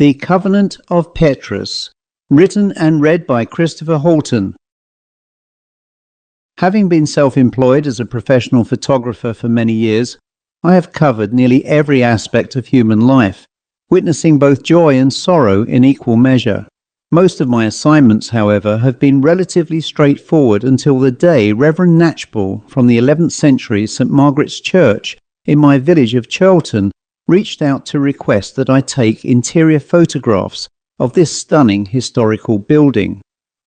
The Covenant of Petrus, written and read by Christopher Halton. Having been self-employed as a professional photographer for many years, I have covered nearly every aspect of human life, witnessing both joy and sorrow in equal measure. Most of my assignments, however, have been relatively straightforward until the day Reverend Knatchbull from the 11th century St. Margaret's Church in my village of Chorlton reached out to request that I take interior photographs of this stunning historical building.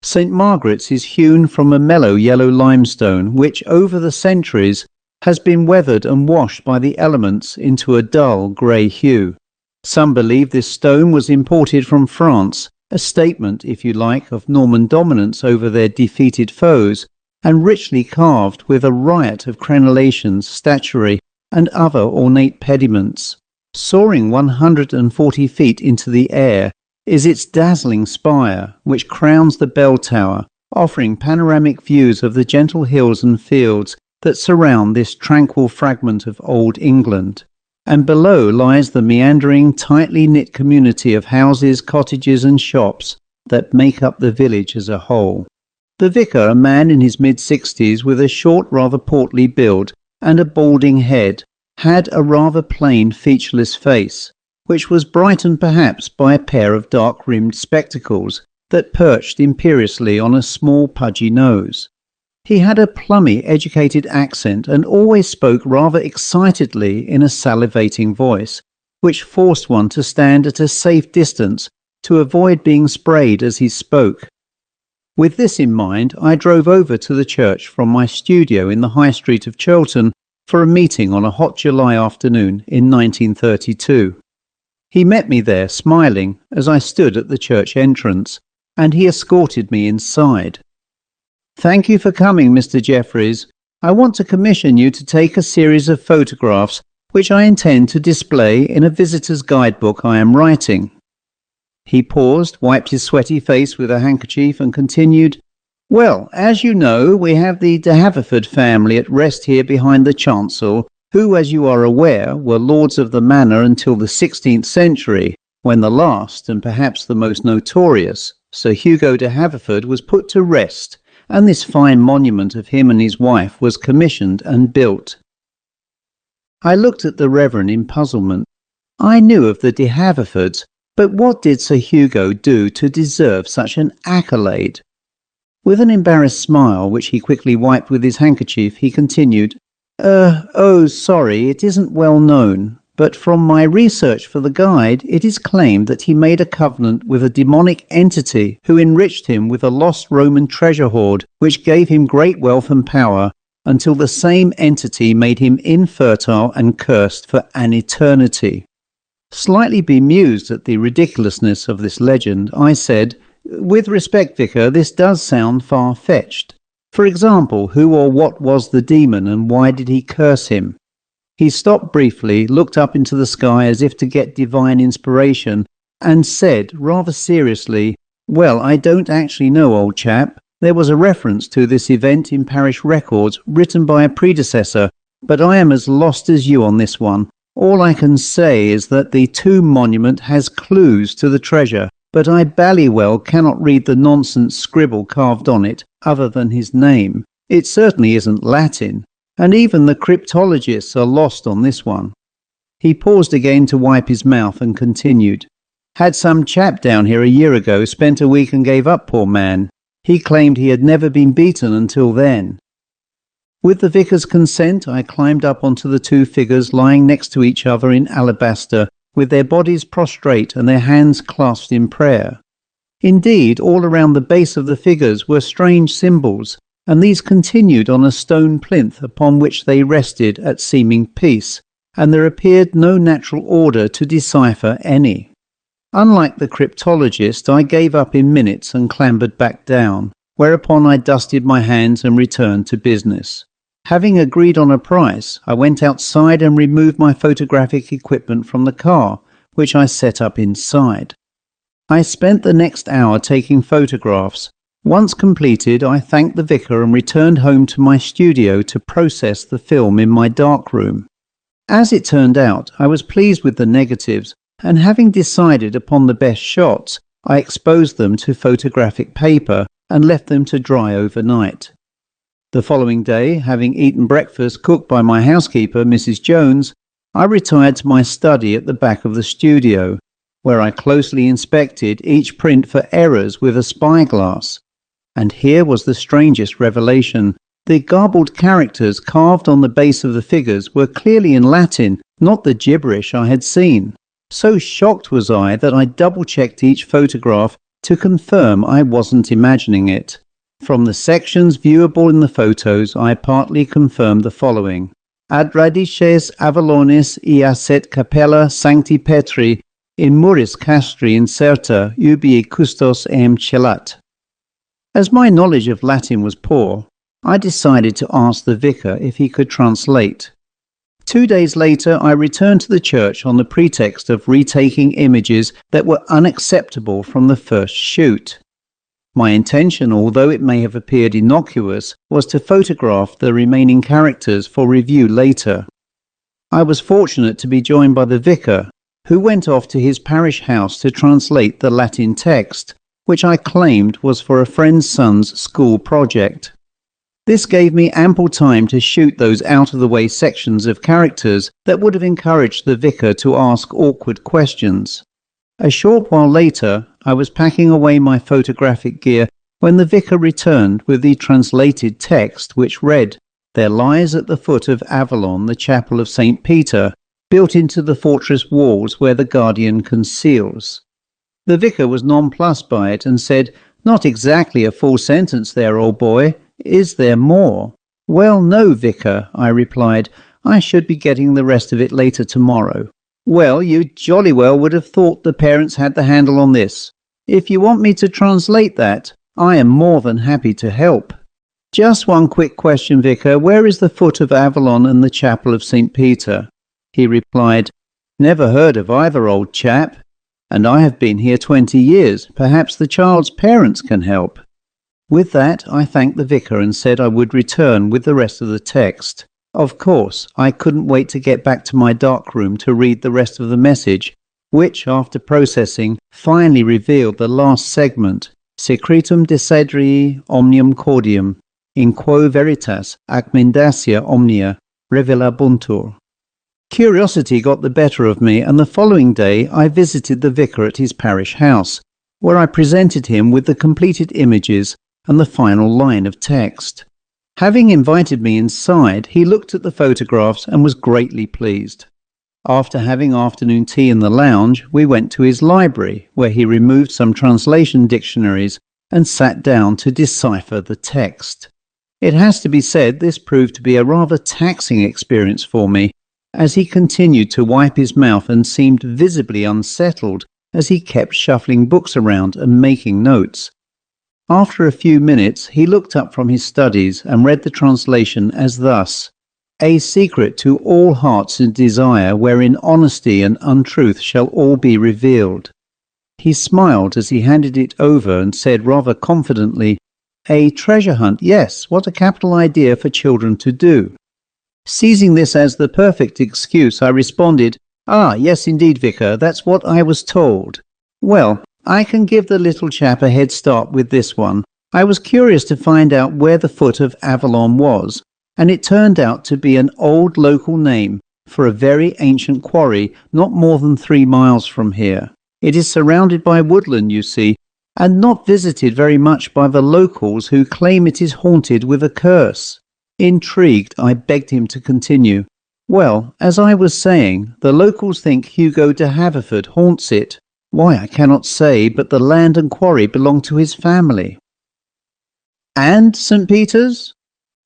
St. Margaret's is hewn from a mellow yellow limestone which over the centuries has been weathered and washed by the elements into a dull grey hue. Some believe this stone was imported from France, a statement, if you like, of Norman dominance over their defeated foes, and richly carved with a riot of crenellations, statuary, and other ornate pediments. Soaring 140 feet into the air is its dazzling spire, which crowns the bell tower, offering panoramic views of the gentle hills and fields that surround this tranquil fragment of old England. And below lies the meandering, tightly knit community of houses, cottages and shops that make up the village as a whole. The vicar, a man in his mid-60s with a short, rather portly build and a balding head, had a rather plain, featureless face, which was brightened perhaps by a pair of dark-rimmed spectacles that perched imperiously on a small pudgy nose. He had a plummy, educated accent and always spoke rather excitedly in a salivating voice, which forced one to stand at a safe distance to avoid being sprayed as he spoke. With this in mind, I drove over to the church from my studio in the High Street of Chorlton for a meeting on a hot July afternoon in 1932. He met me there, smiling, as I stood at the church entrance, and he escorted me inside. "Thank you for coming, Mr. Jeffries. I want to commission you to take a series of photographs which I intend to display in a visitor's guidebook I am writing." He paused, wiped his sweaty face with a handkerchief and continued, "Well, as you know, we have the de Haverford family at rest here behind the chancel, who, as you are aware, were lords of the manor until the 16th century, when the last, and perhaps the most notorious, Sir Hugo de Haverford was put to rest, and this fine monument of him and his wife was commissioned and built." I looked at the Reverend in puzzlement. I knew of the de Haverfords, but what did Sir Hugo do to deserve such an accolade? With an embarrassed smile, which he quickly wiped with his handkerchief, he continued, Oh, sorry, it isn't well known, but from my research for the guide, it is claimed that he made a covenant with a demonic entity who enriched him with a lost Roman treasure hoard, which gave him great wealth and power, until the same entity made him infertile and cursed for an eternity." Slightly bemused at the ridiculousness of this legend, I said, "With respect, Vicar, this does sound far-fetched. For example, who or what was the demon and why did he curse him?" He stopped briefly, looked up into the sky as if to get divine inspiration, and said, rather seriously, "Well, I don't actually know, old chap. There was a reference to this event in parish records written by a predecessor, but I am as lost as you on this one. All I can say is that the tomb monument has clues to the treasure, but I ballywell cannot read the nonsense scribble carved on it, other than his name. It certainly isn't Latin, and even the cryptologists are lost on this one." He paused again to wipe his mouth and continued, "Had some chap down here a year ago, spent a week and gave up, poor man. He claimed he had never been beaten until then." With the vicar's consent, I climbed up onto the two figures lying next to each other in alabaster, with their bodies prostrate and their hands clasped in prayer. Indeed, all around the base of the figures were strange symbols, and these continued on a stone plinth upon which they rested at seeming peace, and there appeared no natural order to decipher any. Unlike the cryptologist, I gave up in minutes and clambered back down, whereupon I dusted my hands and returned to business. Having agreed on a price, I went outside and removed my photographic equipment from the car, which I set up inside. I spent the next hour taking photographs. Once completed, I thanked the vicar and returned home to my studio to process the film in my darkroom. As it turned out, I was pleased with the negatives, and having decided upon the best shots, I exposed them to photographic paper and left them to dry overnight. The following day, having eaten breakfast cooked by my housekeeper, Mrs. Jones, I retired to my study at the back of the studio, where I closely inspected each print for errors with a spyglass. And here was the strangest revelation. The garbled characters carved on the base of the figures were clearly in Latin, not the gibberish I had seen. So shocked was I that I double-checked each photograph to confirm I wasn't imagining it. From the sections viewable in the photos, I partly confirmed the following. Ad radices Avalonis iaset capella sancti Petri in muris castri incerta ubi custos eam celat. As my knowledge of Latin was poor, I decided to ask the vicar if he could translate. 2 days later, I returned to the church on the pretext of retaking images that were unacceptable from the first shoot. My intention, although it may have appeared innocuous, was to photograph the remaining characters for review later. I was fortunate to be joined by the vicar, who went off to his parish house to translate the Latin text, which I claimed was for a friend's son's school project. This gave me ample time to shoot those out-of-the-way sections of characters that would have encouraged the vicar to ask awkward questions. A short while later, I was packing away my photographic gear when the vicar returned with the translated text which read, "There lies at the foot of Avalon the chapel of St. Peter, built into the fortress walls where the guardian conceals." The vicar was nonplussed by it and said, "Not exactly a full sentence there, old boy. Is there more?" "Well, no, vicar," I replied. "I should be getting the rest of it later tomorrow." "Well, you jolly well would have thought the parents had the handle on this. If you want me to translate that, I am more than happy to help." "Just one quick question, vicar. Where is the foot of Avalon and the chapel of St. Peter?" He replied, "Never heard of either, old chap. And I have been here 20 years. Perhaps the child's parents can help." With that, I thanked the vicar and said I would return with the rest of the text. Of course, I couldn't wait to get back to my dark room to read the rest of the message, which, after processing, finally revealed the last segment, Secretum desideri omnium cordium, in quo veritas ac mendacia omnia revelabuntur. Curiosity got the better of me, and the following day I visited the vicar at his parish house, where I presented him with the completed images and the final line of text. Having invited me inside, he looked at the photographs and was greatly pleased. After having afternoon tea in the lounge, we went to his library, where he removed some translation dictionaries and sat down to decipher the text. It has to be said this proved to be a rather taxing experience for me, as he continued to wipe his mouth and seemed visibly unsettled as he kept shuffling books around and making notes. After a few minutes, he looked up from his studies and read the translation as thus: "A secret to all hearts and desire, wherein honesty and untruth shall all be revealed." He smiled as he handed it over and said rather confidently, "A treasure hunt, yes, what a capital idea for children to do." Seizing this as the perfect excuse, I responded, "Ah, yes indeed, vicar, that's what I was told." "Well, I can give the little chap a head start with this one. I was curious to find out where the foot of Avalon was, and it turned out to be an old local name for a very ancient quarry not more than 3 miles from here. It is surrounded by woodland, you see, and not visited very much by the locals who claim it is haunted with a curse." Intrigued, I begged him to continue. "Well, as I was saying, the locals think Hugo de Haverford haunts it. Why, I cannot say, but the land and quarry belong to his family." "And St. Peter's?"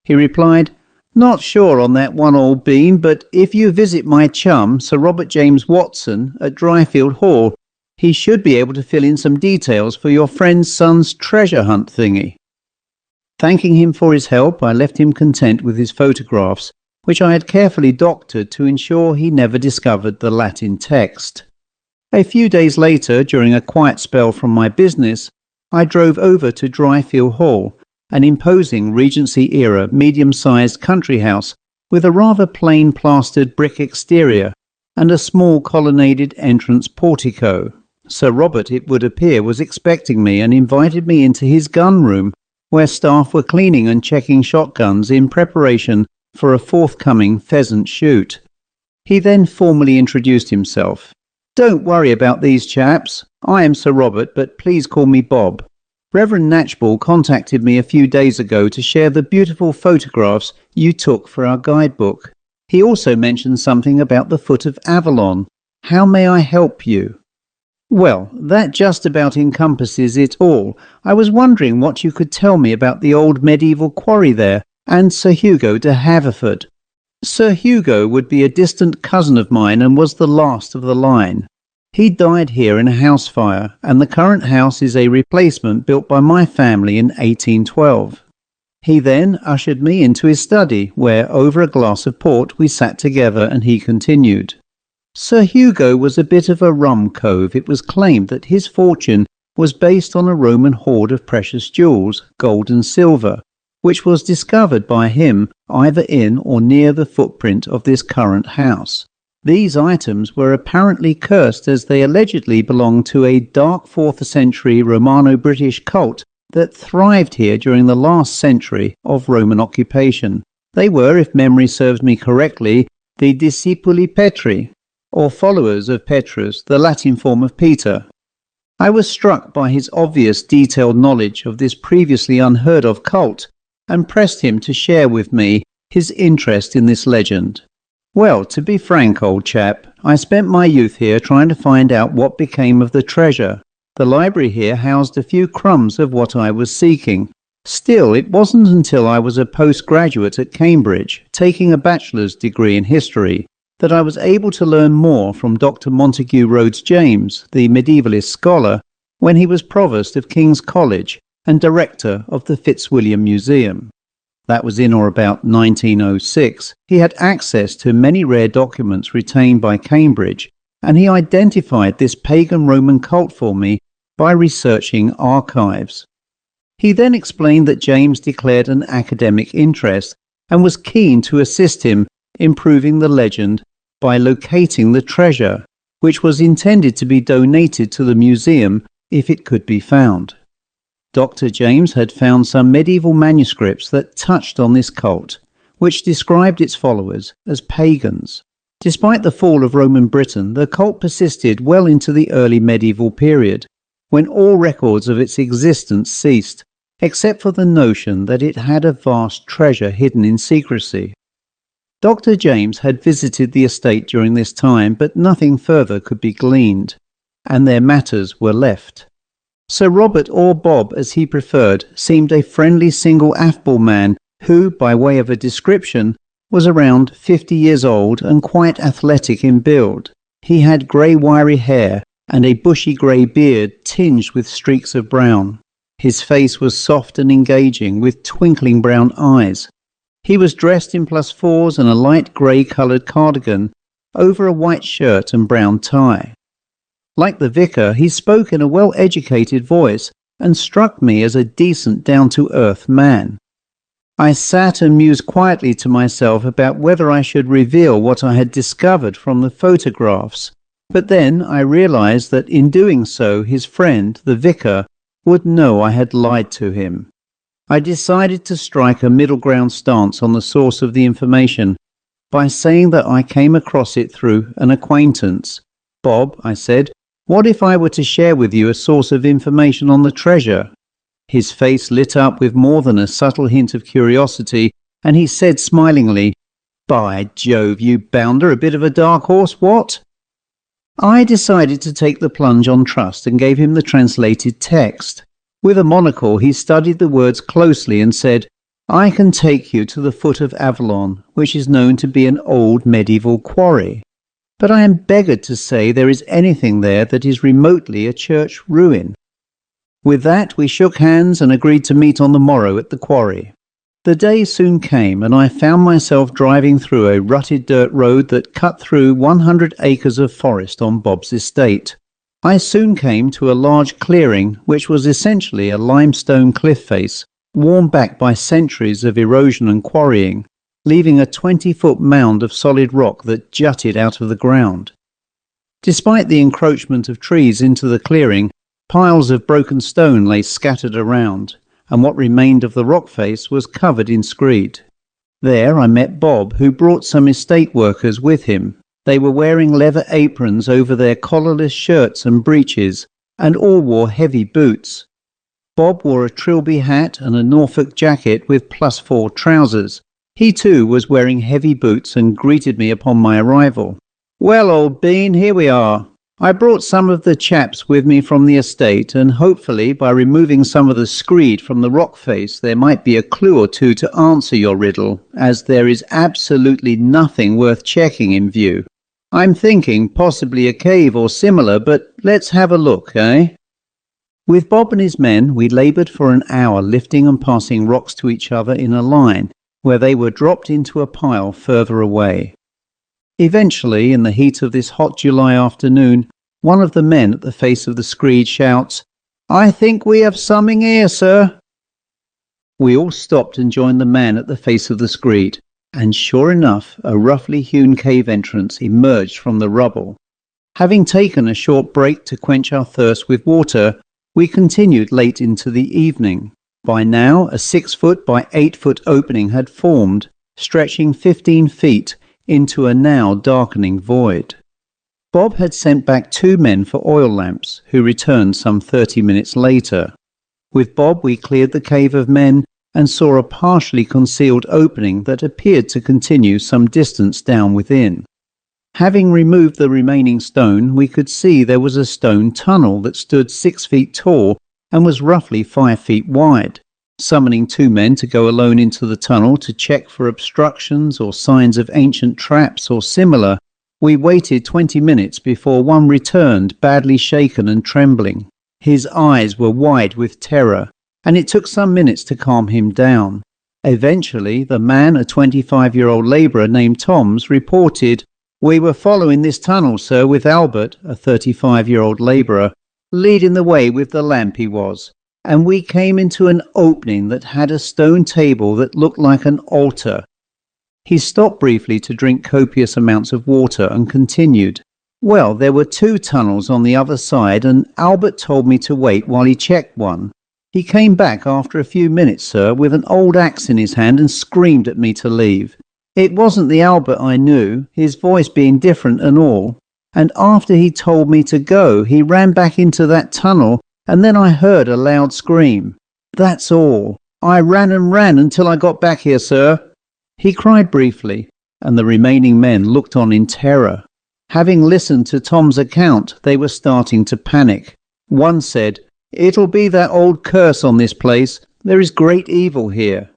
He replied, "Not sure on that one, old bean, but if you visit my chum, Sir Robert James Watson, at Dryfield Hall, he should be able to fill in some details for your friend's son's treasure hunt thingy." Thanking him for his help, I left him content with his photographs, which I had carefully doctored to ensure he never discovered the Latin text. A few days later, during a quiet spell from my business, I drove over to Dryfield Hall, an imposing Regency-era medium-sized country house with a rather plain plastered brick exterior and a small colonnaded entrance portico. Sir Robert, it would appear, was expecting me and invited me into his gun room, where staff were cleaning and checking shotguns in preparation for a forthcoming pheasant shoot. He then formally introduced himself. "Don't worry about these chaps. I am Sir Robert, but please call me Bob. Reverend Natchball contacted me a few days ago to share the beautiful photographs you took for our guidebook. He also mentioned something about the foot of Avalon. How may I help you?" "Well, that just about encompasses it all. I was wondering what you could tell me about the old medieval quarry there and Sir Hugo de Haverford." Sir Hugo would be a distant cousin of mine and was the last of the line. He died here in a house fire, and the current house is a replacement built by my family in 1812. He then ushered me into his study, where over a glass of port we sat together, and he continued. Sir Hugo was a bit of a rum cove. It was claimed that his fortune was based on a Roman hoard of precious jewels, gold and silver, which was discovered by him either in or near the footprint of this current house. These items were apparently cursed, as they allegedly belonged to a dark 4th century Romano-British cult that thrived here during the last century of Roman occupation. They were, if memory serves me correctly, the Discipuli Petri, or followers of Petrus, the Latin form of Peter. I was struck by his obvious detailed knowledge of this previously unheard of cult, and pressed him to share with me his interest in this legend. "Well, to be frank, old chap, I spent my youth here trying to find out what became of the treasure. The library here housed a few crumbs of what I was seeking. Still, it wasn't until I was a postgraduate at Cambridge, taking a bachelor's degree in history, that I was able to learn more from Dr. Montague Rhodes James, the medievalist scholar, when he was provost of King's College and director of the Fitzwilliam Museum. That was in or about 1906. He had access to many rare documents retained by Cambridge, and he identified this pagan Roman cult for me by researching archives. He then explained that James declared an academic interest and was keen to assist him in proving the legend by locating the treasure, which was intended to be donated to the museum if it could be found. Dr. James had found some medieval manuscripts that touched on this cult, which described its followers as pagans. Despite the fall of Roman Britain, the cult persisted well into the early medieval period, when all records of its existence ceased, except for the notion that it had a vast treasure hidden in secrecy. Dr. James had visited the estate during this time, but nothing further could be gleaned, and their matters were left. Sir Robert, or Bob as he preferred, seemed a friendly single affable man who, by way of a description, was around 50 years old and quite athletic in build. He had grey wiry hair and a bushy grey beard tinged with streaks of brown. His face was soft and engaging, with twinkling brown eyes. He was dressed in +4s and a light grey-coloured cardigan over a white shirt and brown tie. Like the vicar, he spoke in a well-educated voice and struck me as a decent, down-to-earth man. I sat and mused quietly to myself about whether I should reveal what I had discovered from the photographs, but then I realized that in doing so his friend, the vicar, would know I had lied to him. I decided to strike a middle ground stance on the source of the information by saying that I came across it through an acquaintance. "Bob," I said, "what if I were to share with you a source of information on the treasure?" His face lit up with more than a subtle hint of curiosity, and he said smilingly, "By Jove, you bounder, a bit of a dark horse, what?" I decided to take the plunge on trust and gave him the translated text. With a monocle, he studied the words closely and said, "I can take you to the foot of Avalon, which is known to be an old medieval quarry. But I am beggared to say there is anything there that is remotely a church ruin." With that, we shook hands and agreed to meet on the morrow at the quarry. The day soon came, and I found myself driving through a rutted dirt road that cut through 100 acres of forest on Bob's estate. I soon came to a large clearing, which was essentially a limestone cliff face, worn back by centuries of erosion and quarrying, leaving a 20-foot mound of solid rock that jutted out of the ground. Despite the encroachment of trees into the clearing, piles of broken stone lay scattered around, and what remained of the rock face was covered in screed. There I met Bob, who brought some estate workers with him. They were wearing leather aprons over their collarless shirts and breeches, and all wore heavy boots. Bob wore a trilby hat and a Norfolk jacket with +4 trousers. He too was wearing heavy boots and greeted me upon my arrival. "Well, old bean, here we are. I brought some of the chaps with me from the estate, and hopefully by removing some of the screed from the rock face there might be a clue or two to answer your riddle, as there is absolutely nothing worth checking in view. I'm thinking possibly a cave or similar, but let's have a look, eh?" With Bob and his men we laboured for an hour lifting and passing rocks to each other in a line, where they were dropped into a pile further away. Eventually, in the heat of this hot July afternoon, one of the men at the face of the screed shouts, "I think we have something here, sir." We all stopped and joined the man at the face of the screed, and sure enough, a roughly hewn cave entrance emerged from the rubble. Having taken a short break to quench our thirst with water, we continued late into the evening. By now, a 6-foot by 8-foot opening had formed, stretching 15 feet, into a now darkening void. Bob had sent back 2 men for oil lamps, who returned some 30 minutes later. With Bob we cleared the cave of men and saw a partially concealed opening that appeared to continue some distance down within. Having removed the remaining stone, we could see there was a stone tunnel that stood 6 feet tall and was roughly 5 feet wide. Summoning 2 men to go alone into the tunnel to check for obstructions or signs of ancient traps or similar, we waited 20 minutes before one returned, badly shaken and trembling. His eyes were wide with terror, and it took some minutes to calm him down. Eventually, the man, a 25-year-old labourer named Toms, reported, "We were following this tunnel, sir, with Albert, a 35-year-old labourer, leading the way with the lamp he was. And we came into an opening that had a stone table that looked like an altar." He stopped briefly to drink copious amounts of water and continued, "Well, there were 2 tunnels on the other side, and Albert told me to wait while he checked one. He came back after a few minutes, sir, with an old axe in his hand and screamed at me to leave. It wasn't the Albert I knew, his voice being different and all. And after he told me to go, he ran back into that tunnel, and then I heard a loud scream. That's all. I ran and ran until I got back here, sir." He cried briefly, and the remaining men looked on in terror. Having listened to Tom's account, they were starting to panic. One said, "It'll be that old curse on this place. There is great evil here."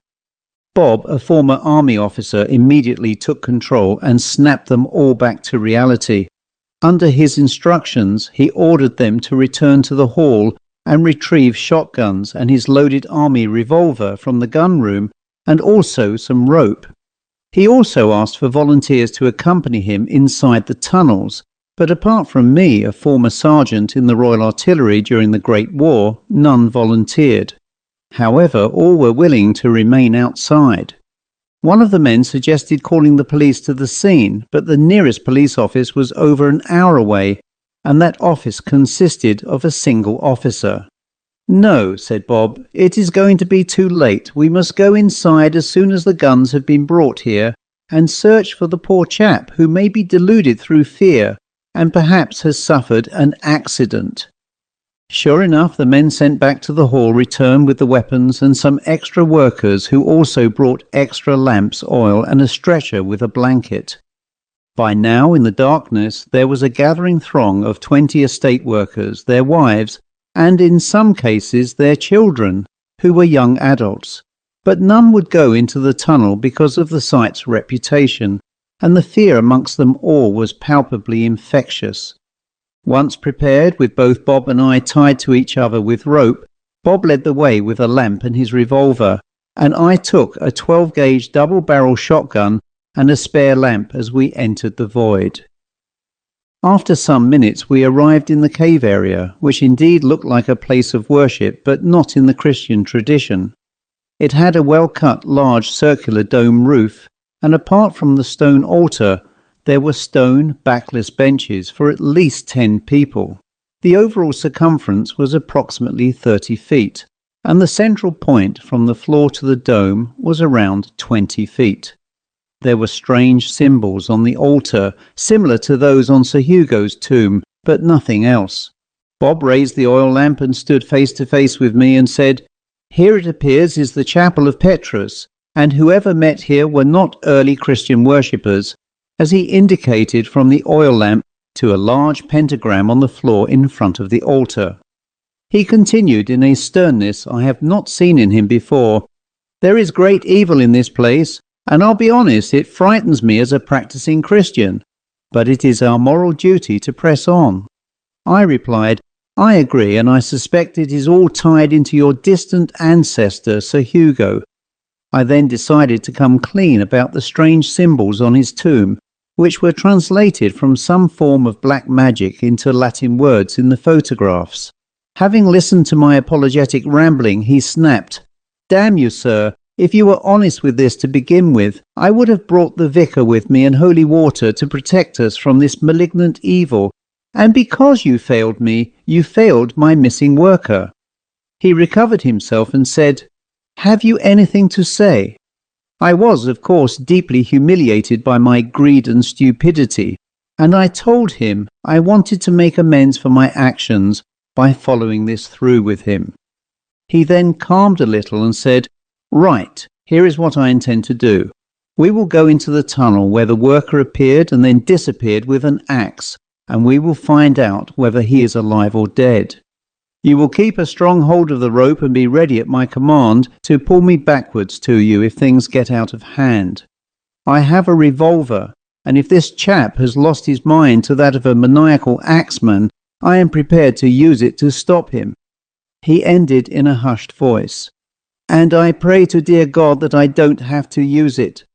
Bob, a former army officer, immediately took control and snapped them all back to reality. Under his instructions, he ordered them to return to the hall and retrieve shotguns and his loaded army revolver from the gun room, and also some rope. He also asked for volunteers to accompany him inside the tunnels, but apart from me, a former sergeant in the Royal Artillery during the Great War, none volunteered. However, all were willing to remain outside. One of the men suggested calling the police to the scene, but the nearest police office was over an hour away, and that office consisted of a single officer. "No," said Bob, "it is going to be too late. We must go inside as soon as the guns have been brought here, and search for the poor chap who may be deluded through fear, and perhaps has suffered an accident." Sure enough, the men sent back to the hall returned with the weapons and some extra workers who also brought extra lamps, oil, and a stretcher with a blanket. By now, in the darkness, there was a gathering throng of 20 estate workers, their wives, and in some cases their children, who were young adults. But none would go into the tunnel because of the site's reputation, and the fear amongst them all was palpably infectious. Once prepared, with both Bob and I tied to each other with rope, Bob led the way with a lamp and his revolver, and I took a 12-gauge double-barrel shotgun and a spare lamp as we entered the void. After some minutes we arrived in the cave area, which indeed looked like a place of worship, but not in the Christian tradition. It had a well-cut, large circular dome roof, and apart from the stone altar, there were stone, backless benches for at least 10 people. The overall circumference was approximately 30 feet, and the central point from the floor to the dome was around 20 feet. There were strange symbols on the altar, similar to those on Sir Hugo's tomb, but nothing else. Bob raised the oil lamp and stood face to face with me and said, "Here it appears is the chapel of Petrus, and whoever met here were not early Christian worshippers," as he indicated from the oil lamp to a large pentagram on the floor in front of the altar. He continued in a sternness I have not seen in him before, "There is great evil in this place, and I'll be honest, it frightens me as a practicing Christian, but it is our moral duty to press on." I replied, "I agree, and I suspect it is all tied into your distant ancestor, Sir Hugo." I then decided to come clean about the strange symbols on his tomb, which were translated from some form of black magic into Latin words in the photographs. Having listened to my apologetic rambling, he snapped, "Damn you, sir. If you were honest with this to begin with, I would have brought the vicar with me and holy water to protect us from this malignant evil, and because you failed me, you failed my missing worker." He recovered himself and said, "Have you anything to say?" I was, of course, deeply humiliated by my greed and stupidity, and I told him I wanted to make amends for my actions by following this through with him. He then calmed a little and said, "Right, here is what I intend to do. We will go into the tunnel where the worker appeared and then disappeared with an axe, and we will find out whether he is alive or dead. You will keep a strong hold of the rope and be ready at my command to pull me backwards to you if things get out of hand. I have a revolver, and if this chap has lost his mind to that of a maniacal axeman, I am prepared to use it to stop him." He ended in a hushed voice, "And I pray to dear God that I don't have to use it."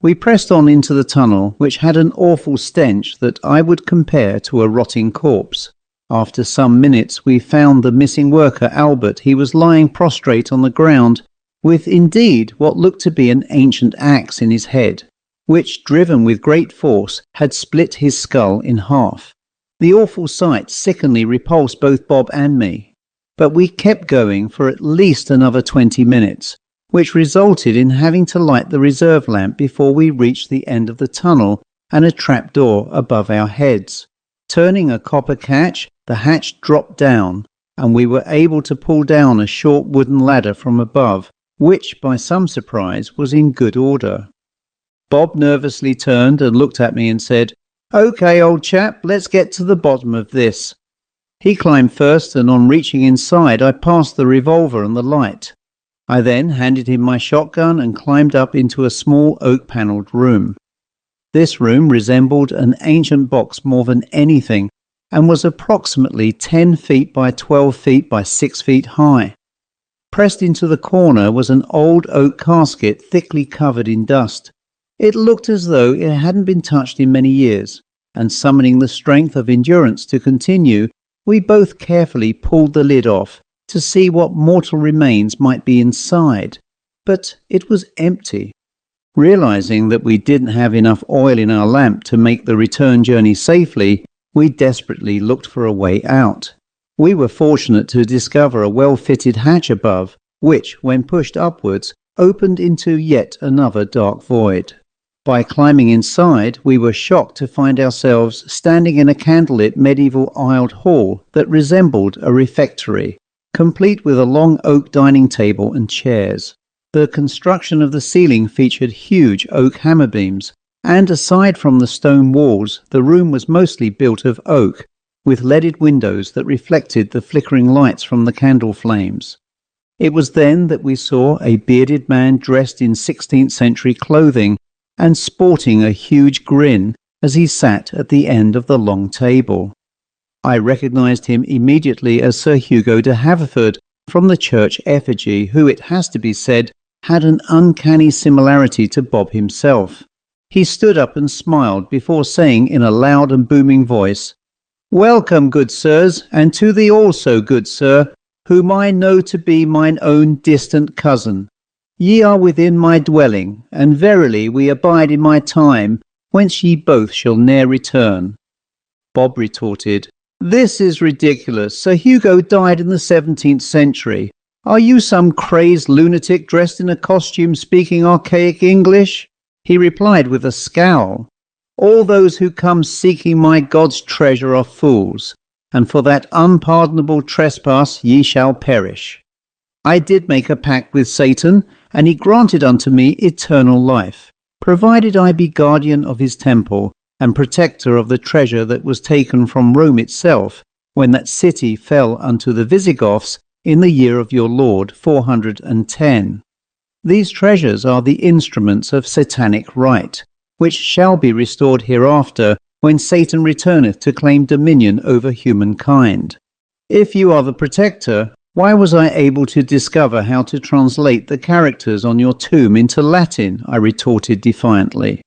We pressed on into the tunnel, which had an awful stench that I would compare to a rotting corpse. After some minutes we found the missing worker, Albert. He was lying prostrate on the ground, with indeed what looked to be an ancient axe in his head, which, driven with great force, had split his skull in half. The awful sight sickeningly repulsed both Bob and me, but we kept going for at least another 20 minutes, which resulted in having to light the reserve lamp before we reached the end of the tunnel and a trapdoor above our heads. Turning a copper catch, the hatch dropped down, and we were able to pull down a short wooden ladder from above, which, by some surprise, was in good order. Bob nervously turned and looked at me and said, "Okay, old chap, let's get to the bottom of this." He climbed first, and on reaching inside, I passed the revolver and the light. I then handed him my shotgun and climbed up into a small oak-panelled room. This room resembled an ancient box more than anything, and was approximately 10 feet by 12 feet by 6 feet high. Pressed into the corner was an old oak casket thickly covered in dust. It looked as though it hadn't been touched in many years, and summoning the strength of endurance to continue, we both carefully pulled the lid off to see what mortal remains might be inside, but it was empty. Realizing that we didn't have enough oil in our lamp to make the return journey safely, we desperately looked for a way out. We were fortunate to discover a well-fitted hatch above, which, when pushed upwards, opened into yet another dark void. By climbing inside, we were shocked to find ourselves standing in a candlelit medieval aisled hall that resembled a refectory, complete with a long oak dining table and chairs. The construction of the ceiling featured huge oak hammer beams, and aside from the stone walls, the room was mostly built of oak, with leaded windows that reflected the flickering lights from the candle flames. It was then that we saw a bearded man dressed in 16th century clothing and sporting a huge grin as he sat at the end of the long table. I recognized him immediately as Sir Hugo de Haverford from the church effigy, who, it has to be said, had an uncanny similarity to Bob himself. He stood up and smiled before saying in a loud and booming voice, "Welcome, good sirs, and to thee also, good sir, whom I know to be mine own distant cousin. Ye are within my dwelling, and verily we abide in my time, whence ye both shall ne'er return. Bob retorted, This is ridiculous. Sir Hugo died in the 17th century. Are you some crazed lunatic dressed in a costume speaking archaic English? He replied with a scowl, All those who come seeking my God's treasure are fools, and for that unpardonable trespass ye shall perish. I did make a pact with Satan, and he granted unto me eternal life, provided I be guardian of his temple, and protector of the treasure that was taken from Rome itself, when that city fell unto the Visigoths in the year of your Lord 410. These treasures are the instruments of satanic right, which shall be restored hereafter, when Satan returneth to claim dominion over humankind. If you are the protector, why was I able to discover how to translate the characters on your tomb into Latin? I retorted defiantly.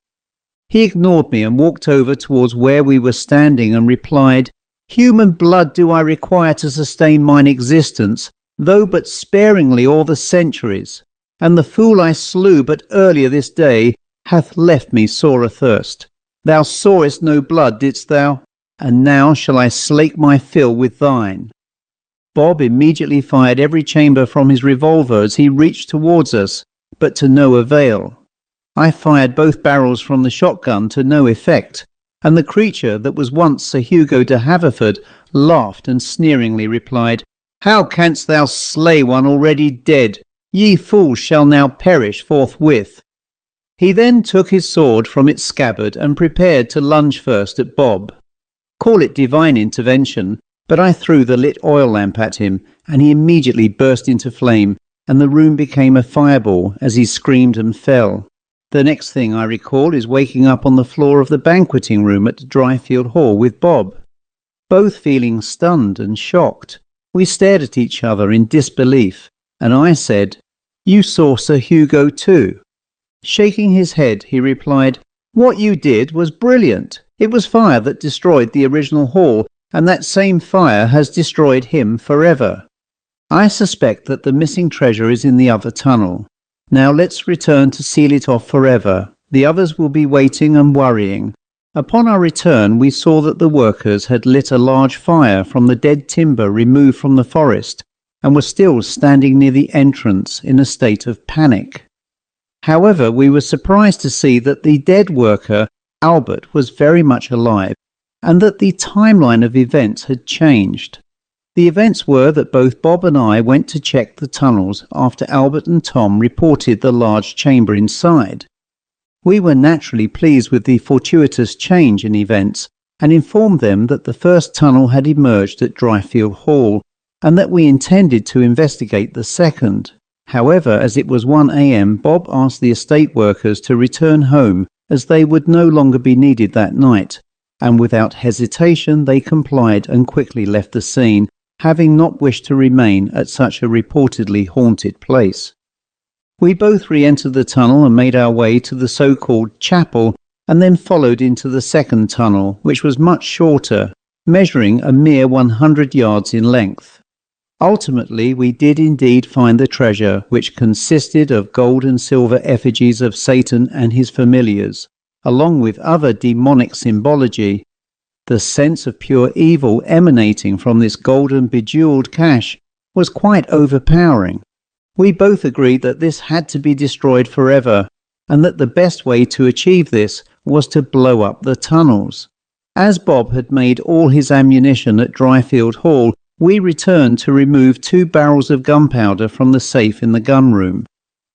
He ignored me and walked over towards where we were standing and replied, Human blood do I require to sustain mine existence, though but sparingly all the centuries, and the fool I slew but earlier this day hath left me sore athirst. Thou sawest no blood, didst thou? And now shall I slake my fill with thine. Bob immediately fired every chamber from his revolver as he reached towards us, but to no avail. I fired both barrels from the shotgun to no effect, and the creature that was once Sir Hugo de Haverford laughed and sneeringly replied, How canst thou slay one already dead? Ye fools shall now perish forthwith. He then took his sword from its scabbard and prepared to lunge first at Bob. Call it divine intervention, but I threw the lit oil lamp at him, and he immediately burst into flame, and the room became a fireball as he screamed and fell. The next thing I recall is waking up on the floor of the banqueting room at Dryfield Hall with Bob. Both feeling stunned and shocked, we stared at each other in disbelief, and I said, You saw Sir Hugo too? Shaking his head, he replied, What you did was brilliant. It was fire that destroyed the original hall, and that same fire has destroyed him forever. I suspect that the missing treasure is in the other tunnel. Now let's return to seal it off forever. The others will be waiting and worrying. Upon our return, we saw that the workers had lit a large fire from the dead timber removed from the forest, and were still standing near the entrance in a state of panic. However, we were surprised to see that the dead worker, Albert, was very much alive, and that the timeline of events had changed. The events were that both Bob and I went to check the tunnels after Albert and Tom reported the large chamber inside. We were naturally pleased with the fortuitous change in events, and informed them that the first tunnel had emerged at Dryfield Hall, and that we intended to investigate the second. However, as it was 1 a.m, Bob asked the estate workers to return home, as they would no longer be needed that night, and without hesitation they complied and quickly left the scene, having not wished to remain at such a reportedly haunted place. We both re-entered the tunnel and made our way to the so-called chapel, and then followed into the second tunnel, which was much shorter, measuring a mere 100 yards in length. Ultimately, we did indeed find the treasure, which consisted of gold and silver effigies of Satan and his familiars, along with other demonic symbology. The sense of pure evil emanating from this golden bejeweled cache was quite overpowering. We both agreed that this had to be destroyed forever, and that the best way to achieve this was to blow up the tunnels. As Bob had made all his ammunition at Dryfield Hall, we returned to remove 2 barrels of gunpowder from the safe in the gun room.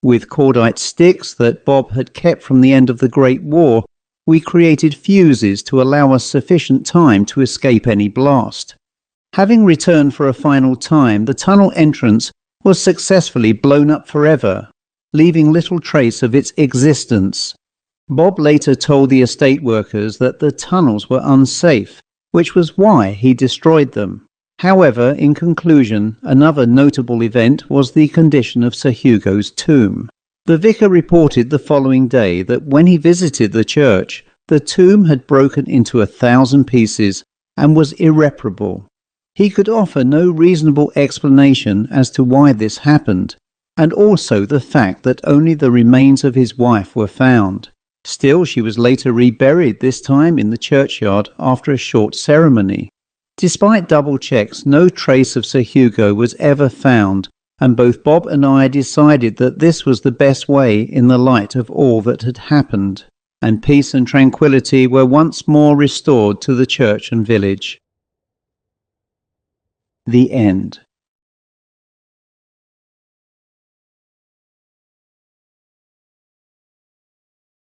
With cordite sticks that Bob had kept from the end of the Great War, we created fuses to allow us sufficient time to escape any blast. Having returned for a final time, the tunnel entrance was successfully blown up forever, leaving little trace of its existence. Bob later told the estate workers that the tunnels were unsafe, which was why he destroyed them. However, in conclusion, another notable event was the condition of Sir Hugo's tomb. The vicar reported the following day that when he visited the church, the tomb had broken into 1,000 pieces and was irreparable. He could offer no reasonable explanation as to why this happened, and also the fact that only the remains of his wife were found. Still, she was later reburied, this time in the churchyard after a short ceremony. Despite double checks, no trace of Sir Hugo was ever found, and both Bob and I decided that this was the best way in the light of all that had happened, and peace and tranquility were once more restored to the church and village. The end.